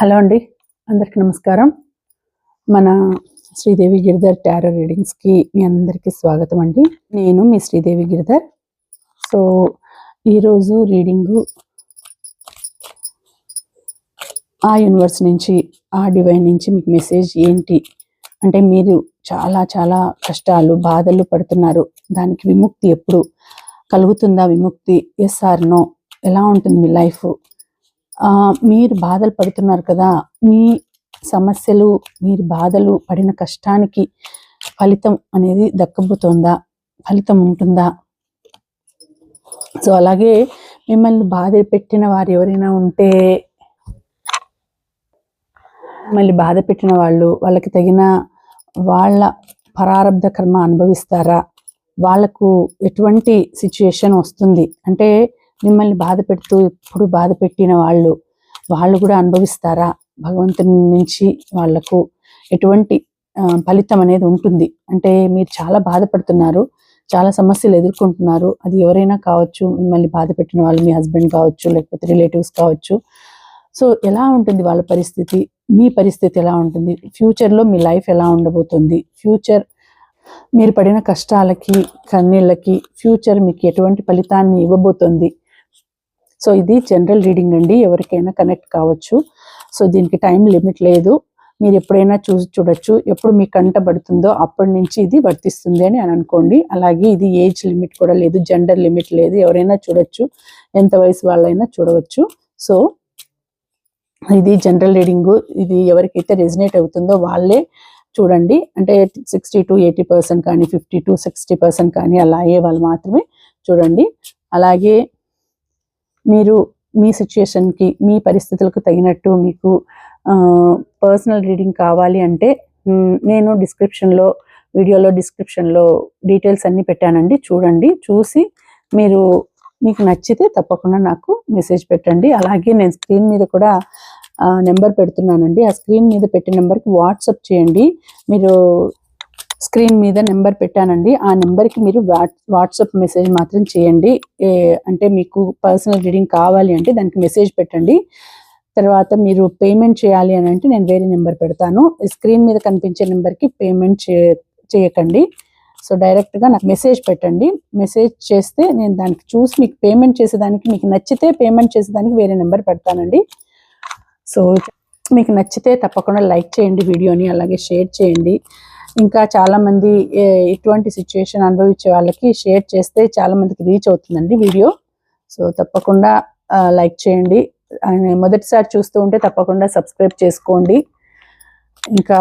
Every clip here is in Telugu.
హలో అండి, అందరికీ నమస్కారం. మన శ్రీదేవి గిరిధర్ టారో రీడింగ్స్కి మీ అందరికీ స్వాగతం అండి. నేను మీ శ్రీదేవి గిరిధర్. సో ఈరోజు రీడింగు ఆ యూనివర్స్ నుంచి, ఆ డివైన్ నుంచి మీకు మెసేజ్ ఏంటి అంటే, మీరు చాలా చాలా కష్టాలు బాధలు పడుతున్నారు. దానికి విముక్తి ఎప్పుడు కలుగుతుందా? విముక్తి ఎస్ ఆర్ నో? ఎలా ఉంటుంది మీ లైఫ్? మీరు బాధలు పడుతున్నారు కదా, మీ సమస్యలు, మీరు బాధలు పడిన కష్టానికి ఫలితం అనేది దక్కబోతోందా? ఫలితం ఉంటుందా? సో అలాగే మిమ్మల్ని బాధ పెట్టిన వారు ఎవరైనా ఉంటే, మిమ్మల్ని బాధ పెట్టిన వాళ్ళకి తగిన వాళ్ళ ప్రారబ్ధ కర్మ అనుభవిస్తారా? వాళ్ళకు ఎటువంటి సిచ్యుయేషన్ వస్తుంది అంటే, మిమ్మల్ని బాధ పెడుతూ ఎప్పుడు బాధ పెట్టిన వాళ్ళు కూడా అనుభవిస్తారా? భగవంతుని నుంచి వాళ్లకు ఎటువంటి ఫలితం అనేది ఉంటుంది అంటే, మీరు చాలా బాధపడుతున్నారు, చాలా సమస్యలు ఎదుర్కొంటున్నారు. అది ఎవరైనా కావచ్చు, మిమ్మల్ని బాధ పెట్టిన వాళ్ళు మీ హస్బెండ్ కావచ్చు, లేకపోతే రిలేటివ్స్ కావచ్చు. సో ఎలా ఉంటుంది వాళ్ళ పరిస్థితి, మీ పరిస్థితి ఎలా ఉంటుంది, ఫ్యూచర్లో మీ లైఫ్ ఎలా ఉండబోతుంది, ఫ్యూచర్ మీరు పడిన కష్టాలకి కన్నీళ్ళకి ఫ్యూచర్ మీకు ఎటువంటి ఫలితాన్ని ఇవ్వబోతుంది. సో ఇది జనరల్ రీడింగ్ అండి, ఎవరికైనా కనెక్ట్ కావచ్చు. సో దీనికి టైం లిమిట్ లేదు, మీరు ఎప్పుడైనా చూడొచ్చు. ఎప్పుడు మీకు కంటపడుతుందో అప్పటి నుంచి ఇది వర్తిస్తుంది అని అనుకోండి. అలాగే ఇది ఏజ్ లిమిట్ కూడా లేదు, జెండర్ లిమిట్ లేదు, ఎవరైనా చూడొచ్చు, ఎంత వయసు వాళ్ళైనా చూడవచ్చు. సో ఇది జనరల్ రీడింగు. ఇది ఎవరికైతే రెజినేట్ అవుతుందో వాళ్ళే చూడండి. అంటే 60 to 80% కానీ 50 to 60% కానీ అలా అయ్యే వాళ్ళు మాత్రమే చూడండి. అలాగే మీరు మీ సిచ్యుయేషన్కి, మీ పరిస్థితులకు తగినట్టు మీకు పర్సనల్ రీడింగ్ కావాలి అంటే నేను వీడియోలో డిస్క్రిప్షన్లో డీటెయిల్స్ అన్నీ పెట్టానండి. చూడండి, చూసి మీకు నచ్చితే తప్పకుండా నాకు మెసేజ్ పెట్టండి. అలాగే నేను స్క్రీన్ మీద కూడా నెంబర్ పెడుతున్నానండి. ఆ స్క్రీన్ మీద పెట్టిన నెంబర్కి వాట్సాప్ చేయండి. మీరు స్క్రీన్ మీద నెంబర్ పెట్టానండి, ఆ నెంబర్కి మీరు వాట్సాప్ మెసేజ్ మాత్రం చేయండి. అంటే మీకు పర్సనల్ రీడింగ్ కావాలి అంటే దానికి మెసేజ్ పెట్టండి. తర్వాత మీరు పేమెంట్ చేయాలి అని అంటే నేను వేరే నెంబర్ పెడతాను. స్క్రీన్ మీద కనిపించే నెంబర్కి పేమెంట్ చేయకండి. సో డైరెక్ట్గా నాకు మెసేజ్ పెట్టండి. మెసేజ్ చేస్తే నేను దానికి చూసి మీకు పేమెంట్ చేసేదానికి, మీకు నచ్చితే పేమెంట్ చేసేదానికి వేరే నెంబర్ పెడతానండి. సో మీకు నచ్చితే తప్పకుండా లైక్ చేయండి వీడియోని, అలాగే షేర్ చేయండి. ఇంకా చాలామంది ఇటువంటి సిచ్యుయేషన్ అనుభవించే వాళ్ళకి షేర్ చేస్తే చాలామందికి రీచ్ అవుతుందండి వీడియో. సో తప్పకుండా లైక్ చేయండి. మొదటిసారి చూస్తూ ఉంటే తప్పకుండా సబ్స్క్రైబ్ చేసుకోండి. ఇంకా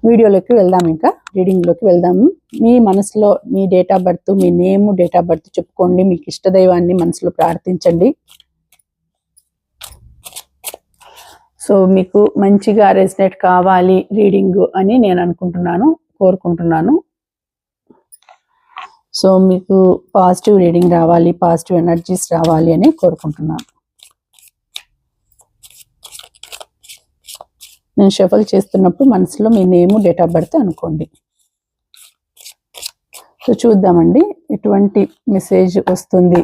వీడియోలోకి వెళ్దాం, ఇంకా రీడింగ్లోకి వెళ్దాము. మీ మనసులో మీ డేట్ ఆఫ్ బర్త్, మీ నేమ్, డేట్ ఆఫ్ బర్త్ చెప్పుకోండి. మీకు ఇష్టదైవాన్ని మనసులో ప్రార్థించండి. సో మీకు మంచిగా రెజినేట్ కావాలి రీడింగ్ అని నేను కోరుకుంటున్నాను. సో మీకు పాజిటివ్ రీడింగ్ రావాలి, పాజిటివ్ ఎనర్జీస్ రావాలి అని కోరుకుంటున్నాను. నేను షఫల్ చేస్తున్నప్పుడు మనసులో మీ నేము, డేట్ ఆఫ్ బర్త్ అనుకోండి. సో చూద్దామండి ఎటువంటి మెసేజ్ వస్తుంది.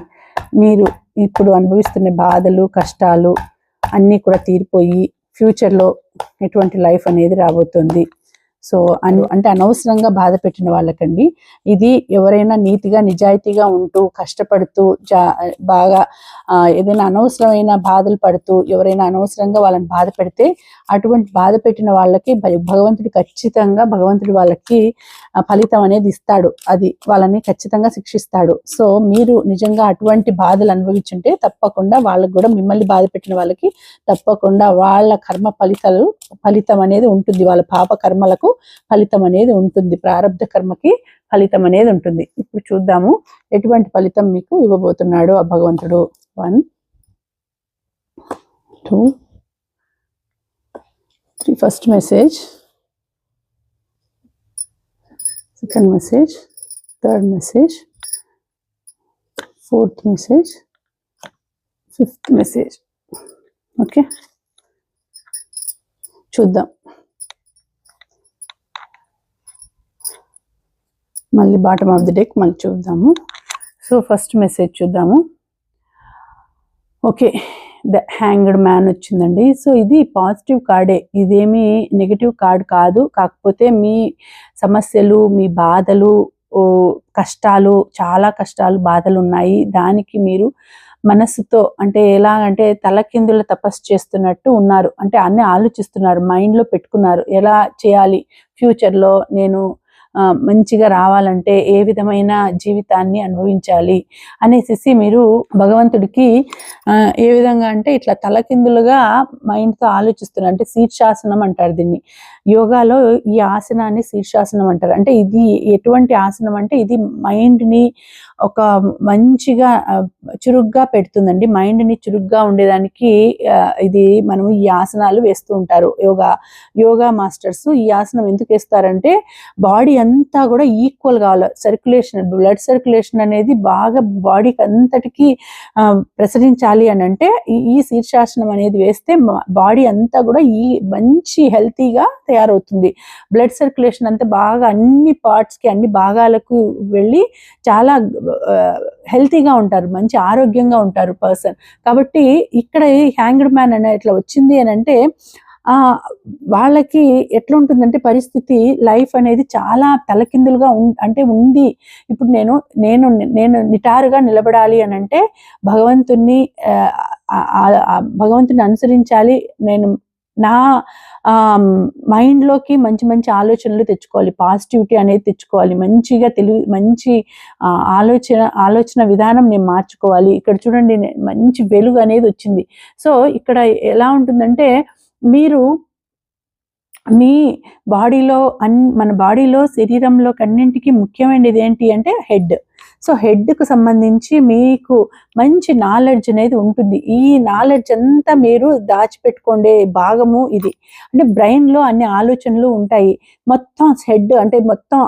మీరు ఇప్పుడు అనుభవిస్తున్న బాధలు, కష్టాలు అన్నీ కూడా తీరిపోయి ఫ్యూచర్లో ఎటువంటి లైఫ్ అనేది రాబోతుంది. సో అంటే అనవసరంగా బాధ పెట్టిన వాళ్ళకండి ఇది. ఎవరైనా నీతిగా నిజాయితీగా ఉంటూ కష్టపడుతూ బాగా ఏదైనా అనవసరమైన బాధలు పడుతూ ఎవరైనా అనవసరంగా వాళ్ళని బాధ పెడితే, అటువంటి బాధ పెట్టిన వాళ్ళకి భగవంతుడు వాళ్ళకి ఫలితం అనేది ఇస్తాడు. అది వాళ్ళని ఖచ్చితంగా శిక్షిస్తాడు. సో మీరు నిజంగా అటువంటి బాధలు అనుభవించుంటే తప్పకుండా వాళ్ళకు కూడా, మిమ్మల్ని బాధ పెట్టిన వాళ్ళకి తప్పకుండా వాళ్ళ కర్మ ఫలితం అనేది ఉంటుంది. వాళ్ళ పాప కర్మలకు ఫలితం అనేది ఉంటుంది, ప్రారబ్ధ కర్మకి ఫలితం అనేది ఉంటుంది. ఇప్పుడు చూద్దాము ఎటువంటి ఫలితం మీకు ఇవ్వబోతున్నాడు ఆ భగవంతుడు. 1 2 3 first message, second message, third message, fourth message, fifth message. Okay, చూద్దాం. మళ్ళీ బాటమ్ ఆఫ్ ది డెక్ మళ్ళీ చూద్దాము. సో ఫస్ట్ మెసేజ్ చూద్దాము. ఓకే, ద హ్యాంగ్డ్ మ్యాన్ వచ్చిందండి. సో ఇది పాజిటివ్ కార్డే, ఇదేమి నెగిటివ్ కార్డ్ కాదు. కాకపోతే మీ సమస్యలు, మీ బాధలు, కష్టాలు, చాలా కష్టాలు, బాధలు ఉన్నాయి. దానికి మీరు మనస్సుతో అంటే ఎలాగంటే తలకిందుల తపస్సు చేస్తున్నట్టు ఉన్నారు. అంటే అన్నీ ఆలోచిస్తున్నారు, మైండ్లో పెట్టుకున్నారు. ఎలా చేయాలి, ఫ్యూచర్లో నేను మంచిగా రావాలంటే ఏ విధమైన జీవితాన్ని అనుభవించాలి అనేసి మీరు భగవంతుడికి ఏ విధంగా అంటే ఇట్లా తలకిందులుగా మైండ్తో ఆలోచిస్తున్నారు. అంటే శీర్షాసనం అంటారు దీన్ని. యోగాలో ఈ ఆసనాన్ని శీర్షాసనం అంటారు. అంటే ఇది ఎటువంటి ఆసనం అంటే ఇది మైండ్ని ఒక మంచిగా చురుగ్గా పెడుతుందండి. మైండ్ని చురుగ్గా ఉండేదానికి ఇది మనం ఈ ఆసనాలు వేస్తూ ఉంటారు యోగా మాస్టర్స్. ఈ ఆసనం ఎందుకు వేస్తారంటే బాడీ అంతా కూడా ఈక్వల్ కావాలి, సర్క్యులేషన్, బ్లడ్ సర్క్యులేషన్ అనేది బాగా బాడీకి అంతటికి ప్రసరించాలి అని అంటే ఈ శీర్షాసనం అనేది వేస్తే బాడీ అంతా కూడా ఈ మంచి హెల్తీగా తయారవుతుంది. బ్లడ్ సర్క్యులేషన్ అంతా బాగా అన్ని పార్ట్స్కి, అన్ని భాగాలకు వెళ్ళి చాలా హెల్తీగా ఉంటారు, మంచి ఆరోగ్యంగా ఉంటారు పర్సన్. కాబట్టి ఇక్కడ హ్యాంగ్డ్ మ్యాన్ అనే ఇట్లా వచ్చింది అని అంటే వాళ్ళకి ఎట్లా ఉంటుందంటే పరిస్థితి, లైఫ్ అనేది చాలా తలకిందులుగా అంటే ఉంది. ఇప్పుడు నేను నిటారుగా నిలబడాలి అని అంటే భగవంతుణ్ణి అనుసరించాలి. నేను నా మైండ్లోకి మంచి మంచి ఆలోచనలు తెచ్చుకోవాలి, పాజిటివిటీ అనేది తెచ్చుకోవాలి, మంచిగా మంచి ఆలోచన విధానం నేను మార్చుకోవాలి. ఇక్కడ చూడండి మంచి వెలుగు అనేది వచ్చింది. సో ఇక్కడ ఎలా ఉంటుందంటే మీరు మీ బాడీలో మన బాడీలో శరీరంలో అన్నింటికి ముఖ్యమైనది ఏంటి అంటే హెడ్. సో హెడ్కు సంబంధించి మీకు మంచి నాలెడ్జ్ అనేది ఉంటుంది. ఈ నాలెడ్జ్ అంతా మీరు దాచిపెట్టుకోండే భాగము ఇది. అంటే బ్రెయిన్లో అన్ని ఆలోచనలు ఉంటాయి. మొత్తం హెడ్ అంటే మొత్తం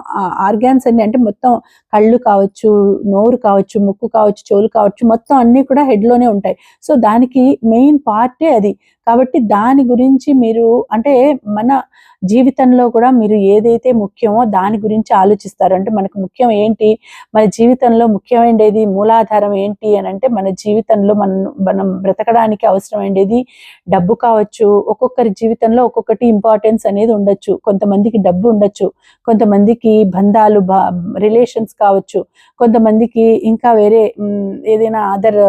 ఆర్గాన్స్ అన్ని, అంటే మొత్తం కళ్ళు కావచ్చు, నోరు కావచ్చు, ముక్కు కావచ్చు, చెవులు కావచ్చు, మొత్తం అన్నీ కూడా హెడ్లోనే ఉంటాయి. సో దానికి మెయిన్ పార్టే అది. కాబట్టి దాని గురించి మీరు అంటే మన జీవితంలో కూడా మీరు ఏదైతే ముఖ్యమో దాని గురించి ఆలోచిస్తారు. అంటే మనకు ముఖ్యం ఏంటి, మన జీవితంలో ముఖ్యమైనది మూలాధారం ఏంటి అని అంటే మన జీవితంలో మనం బ్రతకడానికి అవసరమైనది డబ్బు కావచ్చు. ఒక్కొక్కరి జీవితంలో ఒక్కొక్కటి ఇంపార్టెన్స్ అనేది ఉండొచ్చు. కొంతమందికి డబ్బు ఉండొచ్చు, కొంతమందికి బంధాలు, రిలేషన్స్ కావచ్చు, కొంతమందికి ఇంకా వేరే ఏదైనా అదర్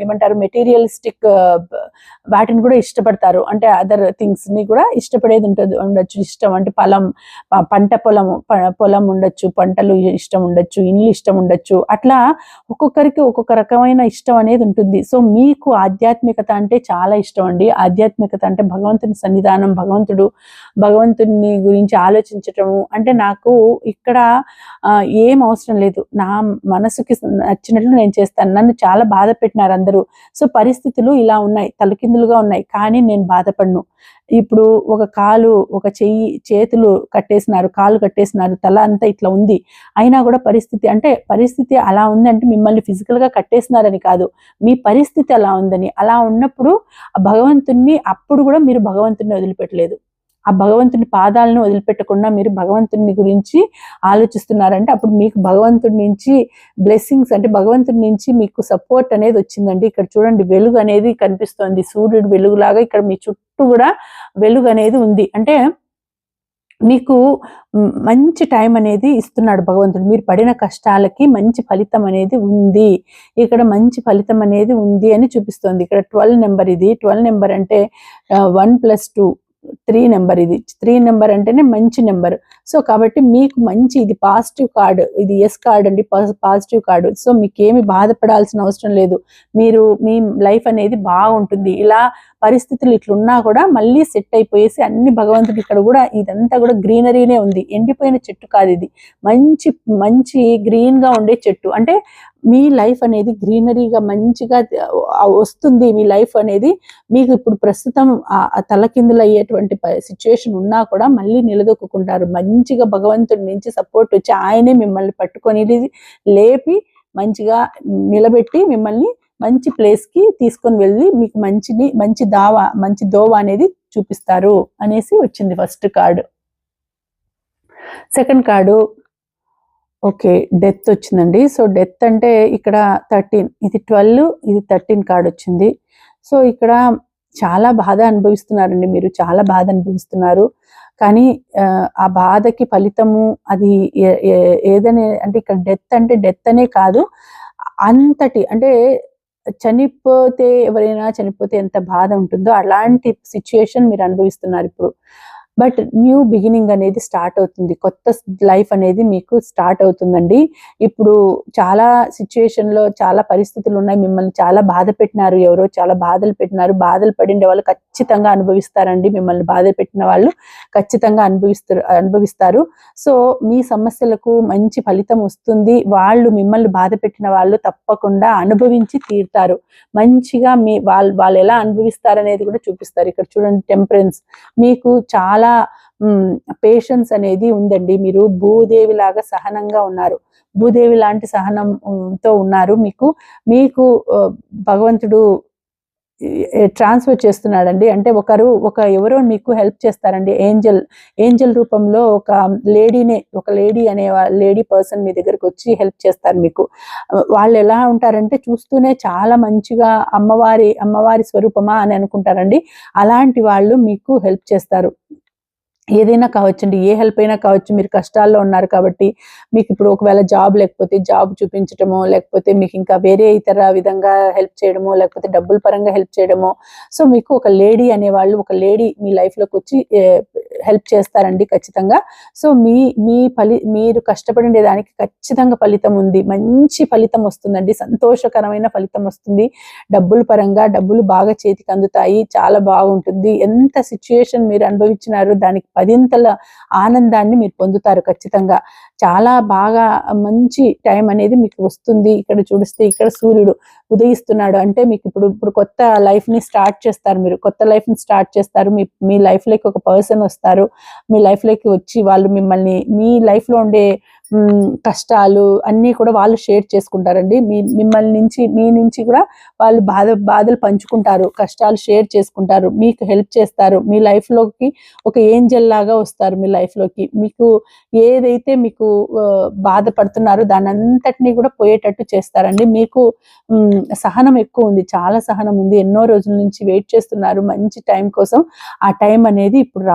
ఏమంటారు మెటీరియలిస్టిక్ వాటిని కూడా ఇష్టపడతారు. అంటే అదర్ థింగ్స్ ని కూడా ఇష్టపడేది ఉండొచ్చు. ఇష్టం అంటే పంట పొలం ఉండొచ్చు, పంటలు ఇష్టం ఉండొచ్చు, ఇల్లు ఇష్టం ఉండొచ్చు. అట్లా ఒక్కొక్కరికి ఒక్కొక్క రకమైన ఇష్టం అనేది ఉంటుంది. సో మీకు ఆధ్యాత్మికత అంటే చాలా ఇష్టం అండి. ఆధ్యాత్మికత అంటే భగవంతుని సన్నిధానం, భగవంతుని గురించి ఆలోచించటము. అంటే నాకు ఇక్కడ ఏం అవసరం లేదు, నా మనసుకి నచ్చినట్లు నేను చేస్తాను. నన్ను చాలా బాధ పెట్టినారు అందరూ. సో పరిస్థితులు ఇలా ఉన్నాయి, తలకిందులుగా ఉన్నాయి, కానీ నేను బాధపడను. ఇప్పుడు ఒక కాలు, ఒక చేతులు కట్టేసినారు, కాలు కట్టేసినారు, తల అంతా ఇట్లా ఉంది, అయినా కూడా పరిస్థితి అలా ఉందంటే మిమ్మల్ని ఫిజికల్గా కట్టేసినారని కాదు, మీ పరిస్థితి అలా ఉందని. అలా ఉన్నప్పుడు భగవంతుణ్ణి, అప్పుడు కూడా మీరు భగవంతుణ్ణి వదిలిపెట్టలేదు. ఆ భగవంతుని పాదాలను వదిలిపెట్టకుండా మీరు భగవంతుని గురించి ఆలోచిస్తున్నారంటే అప్పుడు మీకు భగవంతుడి నుంచి బ్లెస్సింగ్స్, అంటే భగవంతుడి నుంచి మీకు సపోర్ట్ అనేది వచ్చిందండి. ఇక్కడ చూడండి వెలుగు అనేది కనిపిస్తోంది, సూర్యుడు వెలుగులాగా ఇక్కడ మీ చుట్టూ కూడా వెలుగు అనేది ఉంది. అంటే మీకు మంచి టైం అనేది ఇస్తున్నాడు భగవంతుడు. మీరు పడిన కష్టాలకి మంచి ఫలితం అనేది ఉంది, ఇక్కడ మంచి ఫలితం అనేది ఉంది అని చూపిస్తోంది. ఇక్కడ 12 నెంబర్, ఇది 12 నెంబర్ అంటే 1+2 3 నెంబర్. ఇది 3 నెంబర్ అంటేనే మంచి నెంబర్. సో కాబట్టి మీకు మంచి, ఇది పాజిటివ్ కార్డ్, ఇది ఎస్ కార్డ్ అండి, పాజిటివ్ కార్డు. సో మీకేమి బాధపడాల్సిన అవసరం లేదు. మీ లైఫ్ అనేది బాగుంటుంది. ఇలా పరిస్థితులు ఇట్లున్నా కూడా మళ్ళీ సెట్ అయిపోయేసి అన్ని భగవంతుడు. ఇక్కడ కూడా ఇదంతా కూడా గ్రీనరీనే ఉంది, ఎండిపోయిన చెట్టు కాదు ఇది, మంచి గ్రీన్ గా ఉండే చెట్టు. అంటే మీ లైఫ్ అనేది గ్రీనరీగా మంచిగా వస్తుంది. మీ లైఫ్ అనేది మీకు ఇప్పుడు ప్రస్తుతం తలకిందులు అయ్యేటువంటి సిచ్యువేషన్ ఉన్నా కూడా మళ్ళీ నిలదొక్కుంటారు. మంచిగా భగవంతుడి నుంచి సపోర్ట్ వచ్చి ఆయనే మిమ్మల్ని పట్టుకొని లేపి మంచిగా నిలబెట్టి మిమ్మల్ని మంచి ప్లేస్కి తీసుకొని వెళ్ళి మీకు మంచి దోవ అనేది చూపిస్తారు అనేసి వచ్చింది first card. Second card okay, death వచ్చిందండి. సో డెత్ అంటే ఇక్కడ 13, ఇది 12, ఇది 13 కార్డు వచ్చింది. సో ఇక్కడ చాలా బాధ అనుభవిస్తున్నారండి, మీరు చాలా బాధ అనుభవిస్తున్నారు. కానీ ఆ బాధకి ఫలితము అది ఏదనే అంటే ఇక్కడ డెత్ అంటే డెత్ అనే కాదు, అంతటి అంటే ఎవరైనా చనిపోతే ఎంత బాధ ఉంటుందో అలాంటి సిచ్యుయేషన్ మీరు అనుభవిస్తున్నారు ఇప్పుడు. బట్ న్యూ బిగినింగ్ అనేది స్టార్ట్ అవుతుంది, కొత్త లైఫ్ అనేది మీకు స్టార్ట్ అవుతుందండి. ఇప్పుడు చాలా సిచ్యుయేషన్లో చాలా పరిస్థితులు ఉన్నాయి, మిమ్మల్ని చాలా బాధ పెట్టినారు, ఎవరో చాలా బాధలు పెట్టినారు. బాధలు పడిన వాళ్ళు ఖచ్చితంగా అనుభవిస్తారండి, మిమ్మల్ని బాధ పెట్టిన వాళ్ళు ఖచ్చితంగా అనుభవిస్తారు. సో మీ సమస్యలకు మంచి ఫలితం వస్తుంది. వాళ్ళు మిమ్మల్ని బాధ పెట్టిన వాళ్ళు తప్పకుండా అనుభవించి తీరుతారు. మంచిగా వాళ్ళు ఎలా అనుభవిస్తారనేది కూడా చూపిస్తారు. ఇక్కడ చూడండి, టెంపరెన్స్, మీకు చాలా పేషెన్స్ అనేది ఉందండి. మీరు భూదేవి లాగా సహనంగా ఉన్నారు, భూదేవి లాంటి సహనంతో ఉన్నారు. మీకు భగవంతుడు ట్రాన్స్ఫర్ చేస్తున్నాడండి. అంటే ఎవరో మీకు హెల్ప్ చేస్తారండి. ఏంజల్ రూపంలో ఒక లేడీ పర్సన్ మీ దగ్గరకు వచ్చి హెల్ప్ చేస్తారు మీకు. వాళ్ళు ఎలా ఉంటారంటే చూస్తూనే చాలా మంచిగా అమ్మవారి స్వరూపమా అని అనుకుంటారండి. అలాంటి వాళ్ళు మీకు హెల్ప్ చేస్తారు. ఏదైనా కావచ్చండి, ఏ హెల్ప్ అయినా కావచ్చు. మీరు కష్టాల్లో ఉన్నారు కాబట్టి మీకు ఇప్పుడు ఒకవేళ జాబ్ లేకపోతే జాబ్ చూపించడమో, లేకపోతే మీకు ఇంకా వేరే ఇతర విధంగా హెల్ప్ చేయడమో, లేకపోతే డబ్బుల పరంగా హెల్ప్ చేయడమో. సో మీకు ఒక లేడీ మీ లైఫ్లోకి వచ్చి హెల్ప్ చేస్తారండి ఖచ్చితంగా. సో మీరు కష్టపడే దానికి ఖచ్చితంగా ఫలితం ఉంది, మంచి ఫలితం వస్తుందండి, సంతోషకరమైన ఫలితం వస్తుంది. డబ్బుల పరంగా డబ్బులు బాగా చేతికి అందుతాయి, చాలా బాగుంటుంది. ఎంత సిచ్యుయేషన్ మీరు అనుభవించినారు దానికి 10ంతల ఆనందాన్ని మీరు పొందుతారు ఖచ్చితంగా. చాలా బాగా మంచి టైం అనేది మీకు వస్తుంది. ఇక్కడ చూడిస్తే ఇక్కడ సూర్యుడు ఉదయిస్తున్నాడు అంటే మీకు ఇప్పుడు కొత్త లైఫ్ ని స్టార్ట్ చేస్తారు. మీరు కొత్త లైఫ్ ని స్టార్ట్ చేస్తారు. మీ లైఫ్ లోకి ఒక పర్సన్ వస్తారు. మీ లైఫ్ లోకి వచ్చి వాళ్ళు మిమ్మల్ని మీ లైఫ్ లో ఉండే కష్టాలు అన్నీ కూడా వాళ్ళు షేర్ చేసుకుంటారండి. మీ నుంచి కూడా వాళ్ళు బాధలు పంచుకుంటారు, కష్టాలు షేర్ చేసుకుంటారు, మీకు హెల్ప్ చేస్తారు. మీ లైఫ్ లోకి ఒక ఏంజల్ లాగా వస్తారు మీ లైఫ్ లోకి. మీకు ఏదైతే మీకు బాధపడుతున్నారో దాని అంతటినీ కూడా పోయేటట్టు చేస్తారండి. మీకు సహనం ఎక్కువ ఉంది, చాలా సహనం ఉంది. ఎన్నో రోజుల నుంచి వెయిట్ చేస్తున్నారు మంచి టైం కోసం. ఆ టైం అనేది ఇప్పుడు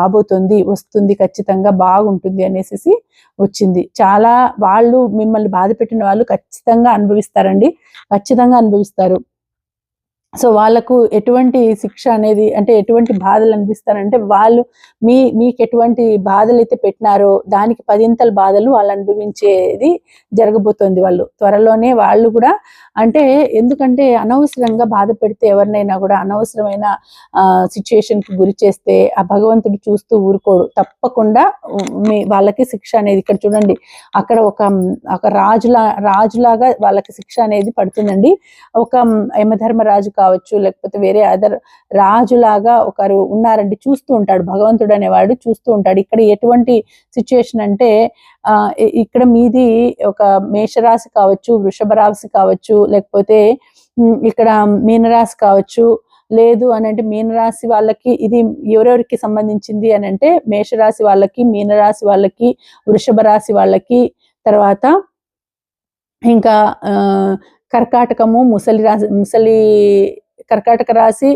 వస్తుంది ఖచ్చితంగా బాగుంటుంది అనేసి వచ్చింది. చాలా వాళ్ళు మిమ్మల్ని బాధ పెట్టిన వాళ్ళు ఖచ్చితంగా అనుభవిస్తారండి, ఖచ్చితంగా అనుభవిస్తారు. సో వాళ్ళకు ఎటువంటి శిక్ష అనేది అంటే ఎటువంటి బాధలు అనిపిస్తారంటే వాళ్ళు మీకు ఎటువంటి బాధలు అయితే పెట్టినారో దానికి 10ంతల బాధలు వాళ్ళు అనుభవించేది జరగబోతోంది. వాళ్ళు త్వరలోనే వాళ్ళు కూడా అంటే ఎందుకంటే అనవసరంగా బాధ పెడితే ఎవరినైనా కూడా అనవసరమైన సిచ్యుయేషన్కి గురి చేస్తే ఆ భగవంతుడు చూస్తూ ఊరుకోడు, తప్పకుండా వాళ్ళకి శిక్ష అనేది. ఇక్కడ చూడండి, అక్కడ ఒక రాజులాగా వాళ్ళకి శిక్ష అనేది పడుతుందండి. ఒక యమధర్మరాజు కావచ్చు, లేకపోతే వేరే అదర్ రాజులాగా ఒకరు ఉన్నారండి, చూస్తూ ఉంటాడు భగవంతుడు అనేవాడు, చూస్తూ ఉంటాడు. ఇక్కడ ఎటువంటి సిచ్యుయేషన్ అంటే ఇక్కడ మీది ఒక మేషరాశి కావచ్చు, వృషభ రాశి కావచ్చు, లేకపోతే ఇక్కడ మీనరాశి కావచ్చు. లేదు అని అంటే మీనరాశి వాళ్ళకి ఇది ఎవరెవరికి సంబంధించింది అని అంటే మేషరాశి వాళ్ళకి, మీనరాశి వాళ్ళకి, వృషభ రాశి వాళ్ళకి, తర్వాత ఇంకా కర్కాటకము, కర్కాటక రాశి,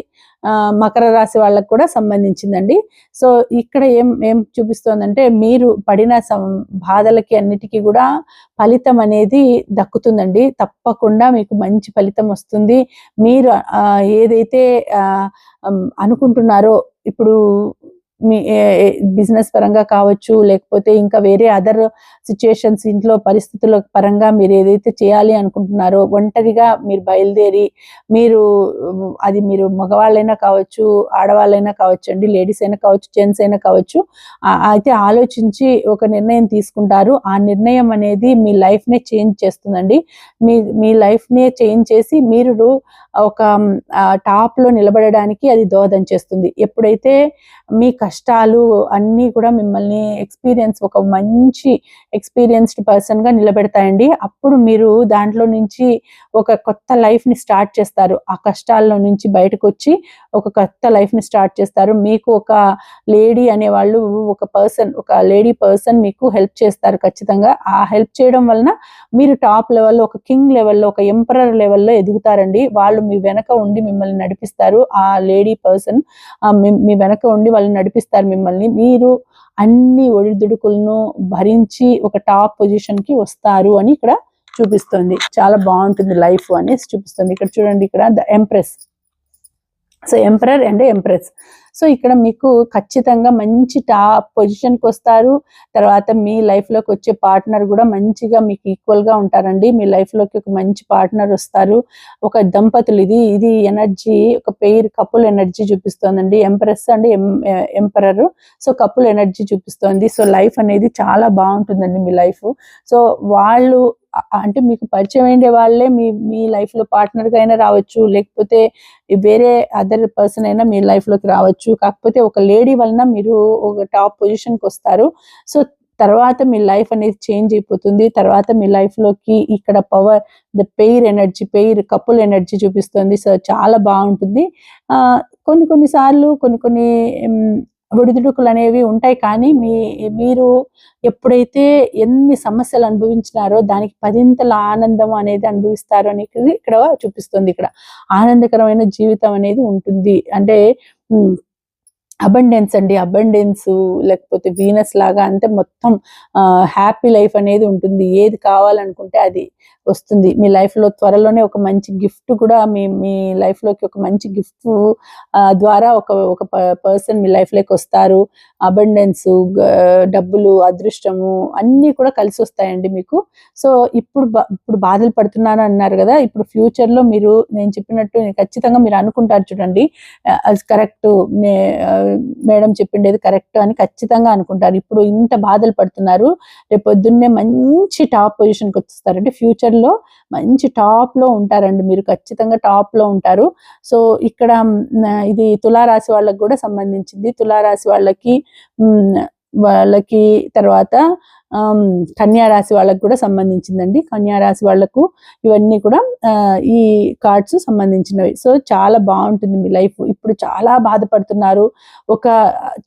మకర రాశి వాళ్ళకు కూడా సంబంధించిందండి. సో ఇక్కడ ఏం చూపిస్తోందంటే మీరు పడిన బాధలకి అన్నిటికీ కూడా ఫలితం అనేది దక్కుతుందండి. తప్పకుండా మీకు మంచి ఫలితం వస్తుంది. మీరు ఏదైతే అనుకుంటున్నారో ఇప్పుడు మీ బిజినెస్ పరంగా కావచ్చు, లేకపోతే ఇంకా వేరే అదర్ సిచ్యుయేషన్స్ ఇంట్లో పరిస్థితుల పరంగా మీరు ఏదైతే చేయాలి అనుకుంటున్నారో ఒంటరిగా మీరు బయలుదేరి మీరు మగవాళ్ళైనా కావచ్చు, ఆడవాళ్ళైనా కావచ్చు అండి, లేడీస్ అయినా కావచ్చు, జెంట్స్ అయినా కావచ్చు, అయితే ఆలోచించి ఒక నిర్ణయం తీసుకుంటారు. ఆ నిర్ణయం అనేది మీ లైఫ్నే చేంజ్ చేస్తుందండి. మీ లైఫ్నే చేంజ్ చేసి మీరు ఒక టాప్లో నిలబడడానికి అది దోహదం చేస్తుంది. ఎప్పుడైతే మీ కష్టాలు అన్నీ కూడా మిమ్మల్ని ఒక మంచి ఎక్స్పీరియన్స్డ్ పర్సన్గా నిలబెడతాయండి. అప్పుడు మీరు దాంట్లో నుంచి ఒక కొత్త లైఫ్ని స్టార్ట్ చేస్తారు. ఆ కష్టాల్లో నుంచి బయటకు వచ్చి ఒక కొత్త లైఫ్ని స్టార్ట్ చేస్తారు. మీకు ఒక లేడీ అనేవాళ్ళు ఒక లేడీ పర్సన్ మీకు హెల్ప్ చేస్తారు ఖచ్చితంగా. ఆ హెల్ప్ చేయడం వలన మీరు టాప్ లెవెల్లో, ఒక కింగ్ లెవెల్లో, ఒక ఎంపరర్ లెవెల్లో ఎదుగుతారండి. వాళ్ళు మీ వెనక ఉండి మిమ్మల్ని నడిపిస్తారు. ఆ లేడీ పర్సన్ మీ వెనక ఉండి వాళ్ళు నడిపిస్తారు మిమ్మల్ని. మీరు అన్ని ఒడిదుడుకులను భరించి ఒక టాప్ పొజిషన్కి వస్తారు అని ఇక్కడ చూపిస్తుంది. చాలా బాగుంటుంది లైఫ్ అనేసి చూపిస్తుంది. ఇక్కడ చూడండి, ఇక్కడ the empress. So emperor and empress. So ఇక్కడ మీకు ఖచ్చితంగా మంచి టాప్ పొజిషన్కి వస్తారు. తర్వాత మీ లైఫ్లోకి వచ్చే పార్ట్నర్ కూడా మంచిగా మీకు ఈక్వల్గా ఉంటారండి. మీ లైఫ్లోకి ఒక మంచి పార్ట్నర్ వస్తారు. ఒక దంపతులు, ఇది ఎనర్జీ, ఒక పెయిర్ కపుల్ ఎనర్జీ చూపిస్తోందండి. Empress and emperor. So couple energy చూపిస్తోంది. సో లైఫ్ అనేది చాలా బాగుంటుందండి మీ లైఫ్. సో వాళ్ళు అంటే మీకు పరిచయం అయ్యే వాళ్ళే మీ లైఫ్లో పార్ట్నర్గా అయినా రావచ్చు, లేకపోతే వేరే అదర్ పర్సన్ అయినా మీ లైఫ్లోకి రావచ్చు. కాకపోతే ఒక లేడీ వలన మీరు ఒక టాప్ పొజిషన్కి వస్తారు. సో తర్వాత మీ లైఫ్ అనేది చేంజ్ అయిపోతుంది. తర్వాత మీ లైఫ్లోకి ఇక్కడ power, the pair energy, couple energy చూపిస్తుంది. సో చాలా బాగుంటుంది. కొన్నిసార్లు కొన్ని ఒడిదుడుకులు అనేవి ఉంటాయి. కానీ మీరు ఎప్పుడైతే ఎన్ని సమస్యలు అనుభవించినారో దానికి 10ంతల ఆనందం అనేది అనుభవిస్తారు అని ఇక్కడ చూపిస్తుంది. ఇక్కడ ఆనందకరమైన జీవితం అనేది ఉంటుంది. అంటే అబండెన్స్ అండి, అబండెన్స్, లేకపోతే వీనస్ లాగా, అంటే మొత్తం హ్యాపీ లైఫ్ అనేది ఉంటుంది. ఏది కావాలనుకుంటే అది వస్తుంది మీ లైఫ్లో. త్వరలోనే ఒక మంచి గిఫ్ట్ కూడా మీ లైఫ్లోకి ఒక మంచి గిఫ్ట్ ద్వారా ఒక పర్సన్ మీ లైఫ్లోకి వస్తారు. అబండెన్స్, డబ్బులు, అదృష్టము అన్నీ కూడా కలిసి వస్తాయండి మీకు. సో ఇప్పుడు బాధలు పడుతున్నాను అన్నారు కదా, ఇప్పుడు ఫ్యూచర్లో మీరు నేను చెప్పినట్టు ఖచ్చితంగా మీరు అనుకుంటారు చూడండి, అది కరెక్ట్, మేడం చెప్పిండేది కరెక్ట్ అని ఖచ్చితంగా అనుకుంటారు. ఇప్పుడు ఇంత బాధలు పడుతున్నారు, రేపు పొద్దున్నే మంచి టాప్ పొజిషన్కి వచ్చేస్తారు. అంటే ఫ్యూచర్లో మంచి టాప్లో ఉంటారండి మీరు, ఖచ్చితంగా టాప్లో ఉంటారు. సో ఇక్కడ ఇది తులారాశి వాళ్ళకి కూడా సంబంధించింది. తులారాశి వాళ్ళకి తర్వాత కన్యారాశి వాళ్ళకు కూడా సంబంధించిందండి. కన్యారాశి వాళ్ళకు ఇవన్నీ కూడా ఈ కార్డ్స్ సంబంధించినవి. సో చాలా బాగుంటుంది మీ లైఫ్. ఇప్పుడు చాలా బాధపడుతున్నారు, ఒక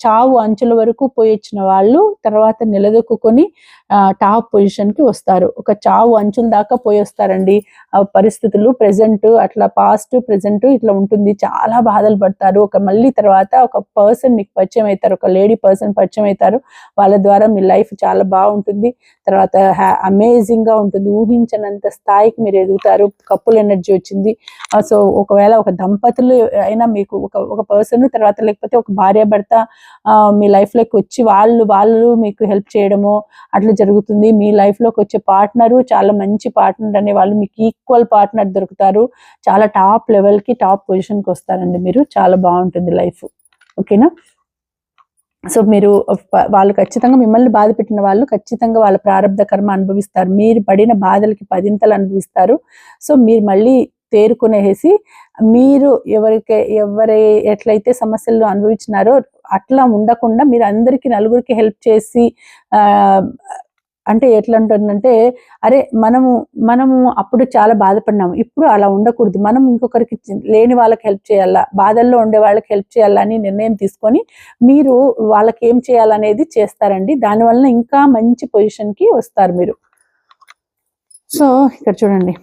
చావు అంచుల వరకు పోయి వచ్చిన వాళ్ళు తర్వాత నిలదొక్కుని టాప్ పొజిషన్కి వస్తారు. ఒక చావు అంచుల దాకా పోయి వస్తారండి. ఆ పరిస్థితులు ప్రెజెంట్ అట్లా, పాస్ట్ ప్రెజెంట్ ఇట్లా ఉంటుంది. చాలా బాధలు పడతారు. మళ్ళీ తర్వాత ఒక పర్సన్ మీకు పరిచయం అవుతారు, ఒక లేడీ పర్సన్ పరిచయం అవుతారు. వాళ్ళ ద్వారా మీ లైఫ్ చాలా బాగుంటుంది. తర్వాత అమేజింగ్ గా ఉంటుంది. ఊహించనంత స్థాయికి మీరు ఎదుగుతారు. కపుల్ ఎనర్జీ వచ్చింది. సో ఒకవేళ ఒక దంపతులు అయినా మీకు ఒక పర్సన్ తర్వాత లేకపోతే ఒక భార్య భర్త మీ లైఫ్ లోకి వచ్చి వాళ్ళు మీకు హెల్ప్ చేయడము అట్లా జరుగుతుంది. మీ లైఫ్ లోకి వచ్చే పార్ట్నరు చాలా మంచి పార్ట్నర్ అనే వాళ్ళు మీకు ఈక్వల్ పార్ట్నర్ దొరుకుతారు. చాలా టాప్ లెవెల్ కి టాప్ పొజిషన్ కి వస్తారండి మీరు. చాలా బాగుంటుంది లైఫ్. ఓకేనా? సో మీరు వాళ్ళు ఖచ్చితంగా మిమ్మల్ని బాధ పెట్టిన వాళ్ళు ఖచ్చితంగా వాళ్ళ ప్రారంభ కర్మ అనుభవిస్తారు. మీరు పడిన బాధలకి 10ంతలు అనుభవిస్తారు. సో మీరు మళ్ళీ తేరుకునేసి మీరు ఎవరి ఎట్లయితే సమస్యలు అనుభవించినారో అట్లా ఉండకుండా మీరు అందరికీ నలుగురికి హెల్ప్ చేసి అంటే ఎట్లా ఉంటుందంటే, అరే మనము అప్పుడు చాలా బాధపడినాము, ఇప్పుడు అలా ఉండకూడదు, మనం ఇంకొకరికి లేని వాళ్ళకి హెల్ప్ చేయాలా, బాధల్లో ఉండే వాళ్ళకి హెల్ప్ చేయాలని నిర్ణయం తీసుకొని మీరు వాళ్ళకి ఏం చేయాలనేది చేస్తారండి. దానివల్ల ఇంకా మంచి పొజిషన్కి వస్తారు మీరు. సో ఇక్కడ చూడండి,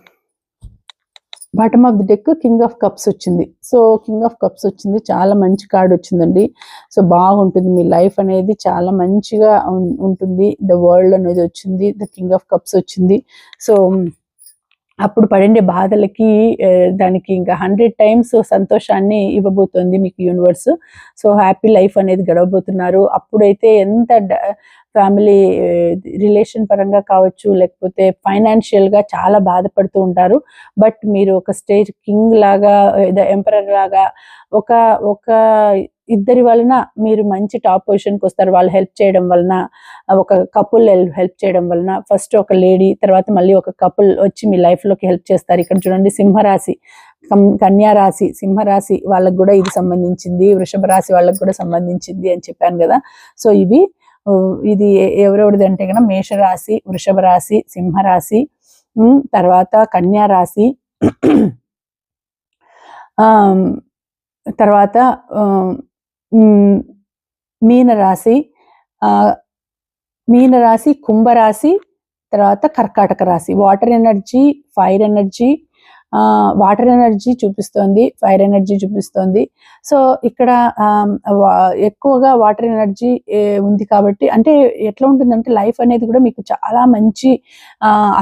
bottom of the deck king of cups వచ్చింది. సో కింగ్ ఆఫ్ కప్స్ వచ్చింది, చాలా మంచి కార్డ్ వచ్చిందండి. సో బాగుంటుంది మీ లైఫ్ అనేది, చాలా మంచిగా ఉంటుంది. ద వరల్డ్ అనేది వచ్చింది, ద కింగ్ ఆఫ్ కప్స్ వచ్చింది. సో అప్పుడు పడిండే బాధలకి దానికి ఇంకా 100 టైమ్స్ సంతోషాన్ని ఇవ్వబోతుంది మీకు యూనివర్స్. సో హ్యాపీ లైఫ్ అనేది గడవబోతున్నారు. అప్పుడైతే ఎంత ఫ్యామిలీ రిలేషన్ పరంగా కావచ్చు, లేకపోతే ఫైనాన్షియల్గా చాలా బాధపడుతూ ఉంటారు. బట్ మీరు ఒక స్టేజ్ కింగ్ లాగా, ఎంపరర్ లాగా ఒక ఇద్దరి వలన మీరు మంచి టాప్ పొజిషన్కి వస్తారు. వాళ్ళు హెల్ప్ చేయడం వలన, ఒక కపుల్ హెల్ప్ చేయడం వలన, ఫస్ట్ ఒక లేడీ తర్వాత మళ్ళీ ఒక కపుల్ వచ్చి మీ లైఫ్లోకి హెల్ప్ చేస్తారు. ఇక్కడ చూడండి సింహరాశి, కన్యా రాశి, సింహరాశి వాళ్ళకు కూడా ఇది సంబంధించింది, వృషభ రాశి వాళ్ళకు కూడా సంబంధించింది అని చెప్పాను కదా. సో ఇది ఎవరెవరిది అంటే కనుక మేషరాశి, వృషభ రాశి, సింహరాశి, తర్వాత కన్యా రాశి, తర్వాత మీనరాశి, కుంభరాశి, తర్వాత కర్కాటక రాశి. Water energy, fire energy, water energy చూపిస్తోంది, ఫైర్ ఎనర్జీ చూపిస్తోంది. సో ఇక్కడ ఎక్కువగా వాటర్ ఎనర్జీ ఉంది కాబట్టి అంటే ఎట్లా ఉంటుందంటే లైఫ్ అనేది కూడా మీకు చాలా మంచి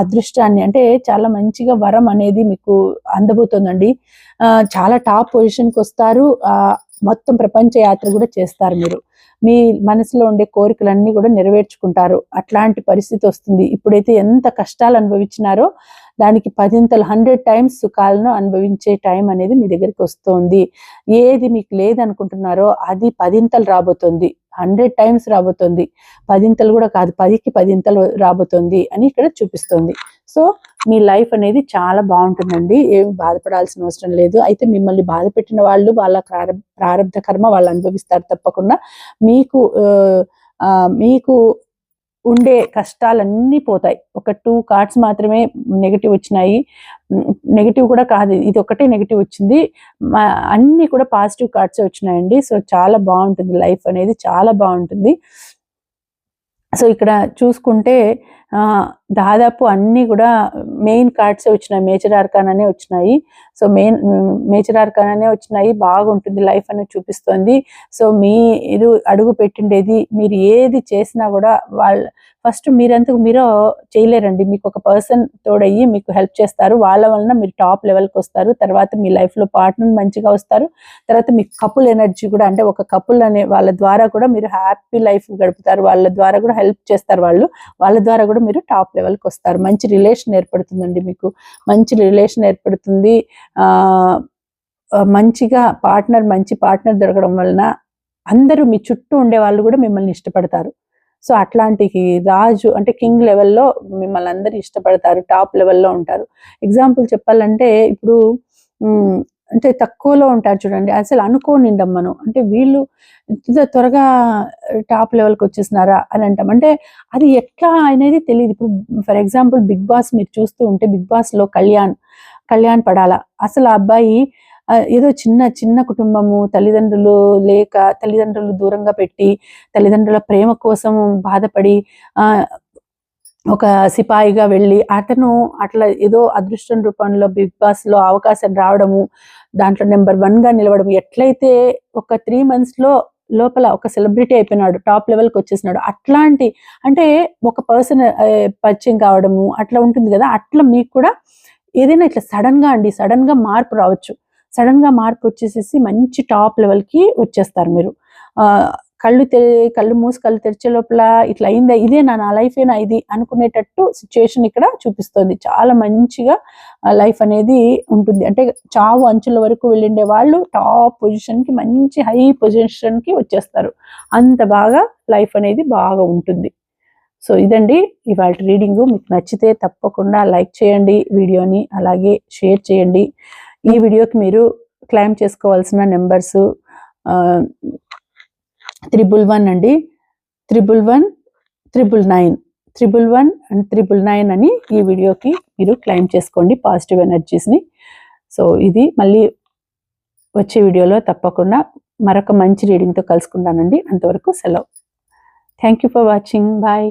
అదృష్టాన్ని అంటే చాలా మంచిగా వరం అనేది మీకు అందబోతుందండి. చాలా టాప్ పొజిషన్కి వస్తారు. మొత్తం ప్రపంచ యాత్ర కూడా చేస్తారు. మీరు మీ మనసులో ఉండే కోరికలన్నీ కూడా నెరవేర్చుకుంటారు. అట్లాంటి పరిస్థితి వస్తుంది. ఇప్పుడైతే ఎంత కష్టాలు అనుభవించినారో దానికి 100 times సుఖాలను అనుభవించే టైం అనేది మీ దగ్గరికి వస్తుంది. ఏది మీకు లేదనుకుంటున్నారో అది 10 రాబోతుంది, 100 times రాబోతుంది, 10 కూడా కాదు 10కి 10 రాబోతుంది అని ఇక్కడ చూపిస్తుంది. సో మీ లైఫ్ అనేది చాలా బాగుంటుందండి. ఏమి బాధపడాల్సిన అవసరం లేదు. అయితే మిమ్మల్ని బాధ పెట్టిన వాళ్ళు వాళ్ళ ప్రారబ్ధ కర్మ వాళ్ళు అనుభవిస్తారు తప్పకుండా. మీకు ఉండే కష్టాలన్నీ పోతాయి. ఒక 2 cards మాత్రమే నెగిటివ్ వచ్చినాయి. నెగిటివ్ కూడా కాదు, ఇది ఒకటే నెగిటివ్ వచ్చింది, అన్ని కూడా పాజిటివ్ కార్డ్స్ వచ్చినాయండి. సో చాలా బాగుంటుంది, లైఫ్ అనేది చాలా బాగుంటుంది. సో ఇక్కడ చూసుకుంటే దాదాపు అన్నీ కూడా మెయిన్ కార్డ్స్ వచ్చినాయి, మేజర్ ఆర్కానానే వచ్చినాయి. సో మేజర్ ఆర్కానానే వచ్చినాయి. బాగుంటుంది లైఫ్ అనేది చూపిస్తుంది. సో మీరు అడుగు పెట్టిండేది, మీరు ఏది చేసినా కూడా ఫస్ట్ మీరంతకు మీరు చేయలేరండి. మీకు ఒక పర్సన్ తోడయ్యి మీకు హెల్ప్ చేస్తారు. వాళ్ళ వలన మీరు టాప్ లెవెల్కి వస్తారు. తర్వాత మీ లైఫ్లో పార్ట్నర్ మంచిగా వస్తారు. తర్వాత మీ కపుల్ ఎనర్జీ కూడా అంటే ఒక కపుల్ అనే వాళ్ళ ద్వారా కూడా మీరు హ్యాపీ లైఫ్ గడుపుతారు. వాళ్ళ ద్వారా కూడా హెల్ప్ చేస్తారు. వాళ్ళ ద్వారా కూడా మీరు టాప్ లెవెల్కి వస్తారు. మంచి రిలేషన్ ఏర్పడుతుందండి. మీకు మంచి రిలేషన్ ఏర్పడుతుంది. మంచి పార్ట్నర్ దొరకడం వలన అందరూ మీ చుట్టూ ఉండే వాళ్ళు కూడా మిమ్మల్ని ఇష్టపడతారు. సో అట్లాంటి రాజు అంటే కింగ్ లెవెల్లో మిమ్మల్ని అందరూ ఇష్టపడతారు, టాప్ లెవెల్లో ఉంటారు. ఎగ్జాంపుల్ చెప్పాలంటే ఇప్పుడు అంటే తక్కువలో ఉంటారు చూడండి, అసలు అనుకోనిండం మనం అంటే వీళ్ళు ఇంత త్వరగా టాప్ లెవెల్కి వచ్చేసినారా అని అంటాం. అంటే అది ఎట్లా అనేది తెలియదు. ఇప్పుడు ఫర్ ఎగ్జాంపుల్ బిగ్ బాస్ మీరు చూస్తూ ఉంటే బిగ్ బాస్లో కళ్యాణ్ పడాల, అసలు ఆ అబ్బాయి ఏదో చిన్న కుటుంబము, తల్లిదండ్రులు దూరంగా పెట్టి తల్లిదండ్రుల ప్రేమ కోసం బాధపడి ఒక సిపాయిగా వెళ్ళి అతను అట్లా ఏదో అదృష్టం రూపంలో బిగ్ బాస్లో అవకాశం రావడము, దాంట్లో నెంబర్ 1గా నిలవడం, ఎట్లయితే ఒక 3 months లోపల ఒక సెలబ్రిటీ అయిపోయినాడు, టాప్ లెవెల్కి వచ్చేసినాడు. అట్లాంటి అంటే ఒక పర్సన్ పరిచయం కావడము అట్లా ఉంటుంది కదా. అట్లా మీకు కూడా ఏదైనా ఇట్లా సడన్ గా మార్పు రావచ్చు. సడన్ గా మార్పు వచ్చేసేసి మంచి టాప్ లెవెల్కి వచ్చేస్తారు మీరు. కళ్ళు మూసి కళ్ళు తెరిచే లోపల ఇట్లా అయిందా, ఇదే నా లైఫేనా ఇది అనుకునేటట్టు సిచ్యుయేషన్ ఇక్కడ చూపిస్తుంది. చాలా మంచిగా లైఫ్ అనేది ఉంటుంది. అంటే చావు అంచుల వరకు వెళ్ళిండే వాళ్ళు టాప్ పొజిషన్కి, మంచి హై పొజిషన్కి వచ్చేస్తారు. అంత బాగా లైఫ్ అనేది బాగా ఉంటుంది. సో ఇదండి ఇవాళ రీడింగు. మీకు నచ్చితే తప్పకుండా లైక్ చేయండి వీడియోని, అలాగే షేర్ చేయండి. ఈ వీడియోకి మీరు క్లైమ్ చేసుకోవాల్సిన నెంబర్స్ 111 అండి, 111, 999, 111 and 999 అని ఈ వీడియోకి మీరు క్లైమ్ చేసుకోండి పాజిటివ్ ఎనర్జీస్ని. సో ఇది మళ్ళీ వచ్చే వీడియోలో తప్పకుండా మరొక మంచి రీడింగ్తో కలుసుకుంటానండి. అంతవరకు సెలవు. Thank you for watching. Bye.